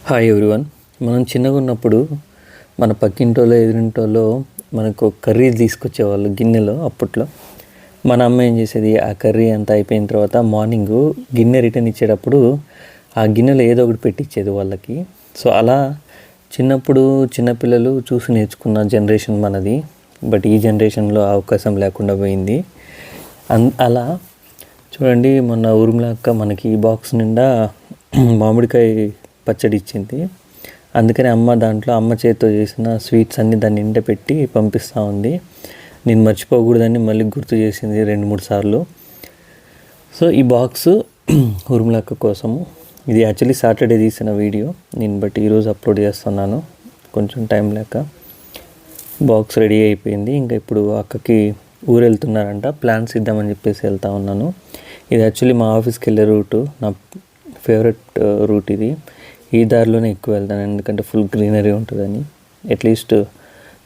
Hi everyone. మనం చిన్నగా ఉన్నప్పుడు మన పక్కింటోళ్ళు ఎదురింటోళ్ళు మనకు కర్రీ తీసుకొచ్చేవాళ్ళు గిన్నెలో. అప్పట్లో మన అమ్మ ఏం చేసేది, ఆ కర్రీ అంతా అయిపోయిన తర్వాత మార్నింగ్ గిన్నె రిటర్న్ ఇచ్చేటప్పుడు ఆ గిన్నెలో ఏదో ఒకటి పెట్టించేది వాళ్ళకి. సో అలా చిన్నప్పుడు చిన్నపిల్లలు చూసి నేర్చుకున్న జనరేషన్ మనది. బట్ ఈ జనరేషన్లో అవకాశం లేకుండా పోయింది. అలా చూడండి, మొన్న ఊర్మిళ అక్క మనకి ఈ బాక్స్ నిండా మామిడికాయ పచ్చడి ఇచ్చింది. అందుకని అమ్మ చేతితో చేసిన స్వీట్స్ అన్నీ దాన్ని నిండా పెట్టి పంపిస్తూ ఉంది. నేను మర్చిపోకూడదని మళ్ళీ గుర్తు చేసింది 2-3 సార్లు. సో ఈ బాక్స్ ఊర్మిళక్క కోసము. ఇది యాక్చువల్లీ సాటర్డే తీసిన వీడియో, నేను బట్ ఈరోజు అప్లోడ్ చేస్తున్నాను, కొంచెం టైం లేక. బాక్స్ రెడీ అయిపోయింది. ఇంకా ఇప్పుడు అక్కకి ఊరు వెళ్తున్నారంట, ప్లాన్స్ ఇద్దామని చెప్పేసి వెళ్తూ ఉన్నాను. ఇది యాక్చువల్లీ మా ఆఫీస్కి వెళ్ళే రూటు, నా ఫేవరెట్ రూట్ ఇది. ఈ దారిలోనే ఎక్కువ వెళ్తాను, ఎందుకంటే ఫుల్ గ్రీనరీ ఉంటుందని. అట్లీస్ట్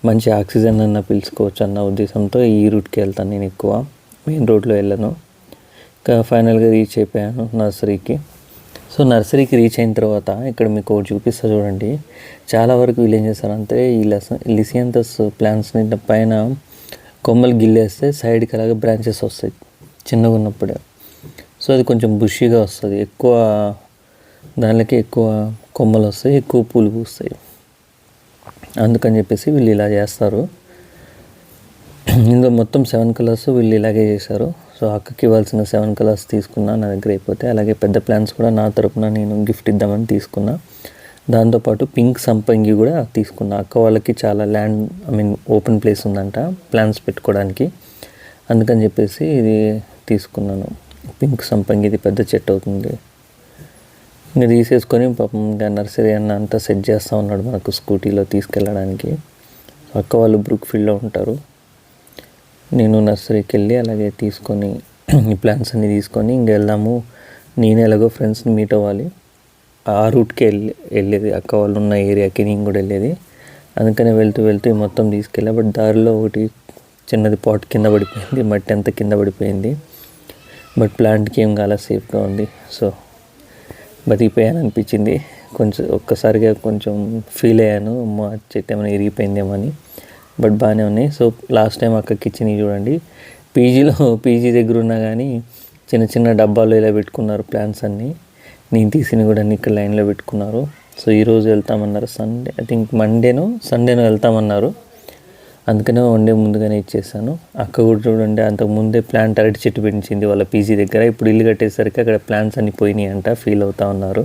మంచి ఆక్సిజన్ అన్న పీల్చుకోవచ్చు అన్న ఉద్దేశంతో ఈ రూట్కి వెళ్తాను నేను. ఎక్కువ మెయిన్ రోడ్లో వెళ్ళను. ఇంకా ఫైనల్గా రీచ్ అయిపోయాను నర్సరీకి. సో నర్సరీకి రీచ్ అయిన తర్వాత ఇక్కడ మీకు ఒకటి చూపిస్తా చూడండి. చాలా వరకు వీళ్ళు ఏం చేస్తారంటే ఈ లిసియంతస్ ప్లాంట్స్ని పైన కొమ్మలు గిల్లేస్తే సైడ్కి అలాగే బ్రాంచెస్ వస్తాయి చిన్నగా ఉన్నప్పుడే. సో అది కొంచెం బుషీగా వస్తుంది, ఎక్కువ దానిలోకి ఎక్కువ కొమ్మలు వస్తాయి, ఎక్కువ పూలు పూస్తాయి. అందుకని చెప్పేసి వీళ్ళు ఇలా చేస్తారు. ఇందులో మొత్తం 7 కలర్స్ వీళ్ళు ఇలాగే చేశారు. సో అక్కకి ఇవ్వాల్సిన 7 కలర్స్ తీసుకున్నా, నా దగ్గర అయిపోతే. అలాగే పెద్ద ప్లాంట్స్ కూడా నా తరపున నేను గిఫ్ట్ ఇద్దామని తీసుకున్నా. దాంతోపాటు పింక్ సంపంగి కూడా తీసుకున్నా. అక్క వాళ్ళకి చాలా ఓపెన్ ప్లేస్ ఉందంట ప్లాంట్స్ పెట్టుకోవడానికి. అందుకని చెప్పేసి ఇది తీసుకున్నాను. పింక్ సంపంగి, ఇది పెద్ద చెట్టు అవుతుంది. ఇంకా తీసేసుకొని పాపం ఇంకా నర్సరీ అన్న అంతా సెట్ చేస్తూ ఉన్నాడు మనకు స్కూటీలో తీసుకెళ్ళడానికి. అక్క వాళ్ళు బ్రూక్ఫీల్డ్లో ఉంటారు. నేను నర్సరీకి వెళ్ళి అలాగే తీసుకొని ఈ ప్లాంట్స్ అన్నీ తీసుకొని ఇంక వెళ్దాము. నేను ఎలాగో ఫ్రెండ్స్ని మీట్ అవ్వాలి, ఆ రూట్కి వెళ్ళేది, అక్క వాళ్ళు ఉన్న ఏరియాకి నేను కూడా వెళ్ళేది. అందుకని వెళ్తూ మొత్తం తీసుకెళ్ళా. బట్ దారిలో ఒకటి చిన్నది పాట్ కింద పడిపోయింది, మట్టి అంతా కింద పడిపోయింది. బట్ ప్లాంట్కి ఏం కాల, సేఫ్గా ఉంది. సో బతికిపోయాను అనిపించింది. ఒక్కసారిగా కొంచెం ఫీల్ అయ్యాను, మా చెట్టు ఏమైనా ఇరిగిపోయిందేమో అని. బట్ బాగానే ఉన్నాయి. సో లాస్ట్ టైం అక్కకి ఇచ్చినవి చూడండి, పీజీ దగ్గర ఉన్నా కానీ చిన్న చిన్న డబ్బాలు ఇలా పెట్టుకున్నారు ప్లాంట్స్ అన్నీ. నేను తీసినవి కూడా అన్ని ఇక్కడ లైన్లో పెట్టుకున్నారు. సో ఈరోజు వెళ్తామన్నారు, సండే ఐ థింక్, సండేనో వెళ్తామన్నారు. అందుకనే 1 డే ముందుగానే ఇచ్చేసాను. అక్క కూడా చూడండి, అంతకుముందే ప్లాంట్ అరటి చెట్టు పెంచింది వాళ్ళ పీజీ దగ్గర. ఇప్పుడు ఇల్లు కట్టేసరికి అక్కడ ప్లాంట్స్ అన్నీ పోయినాయి అంట, ఫీల్ అవుతూ ఉన్నారు.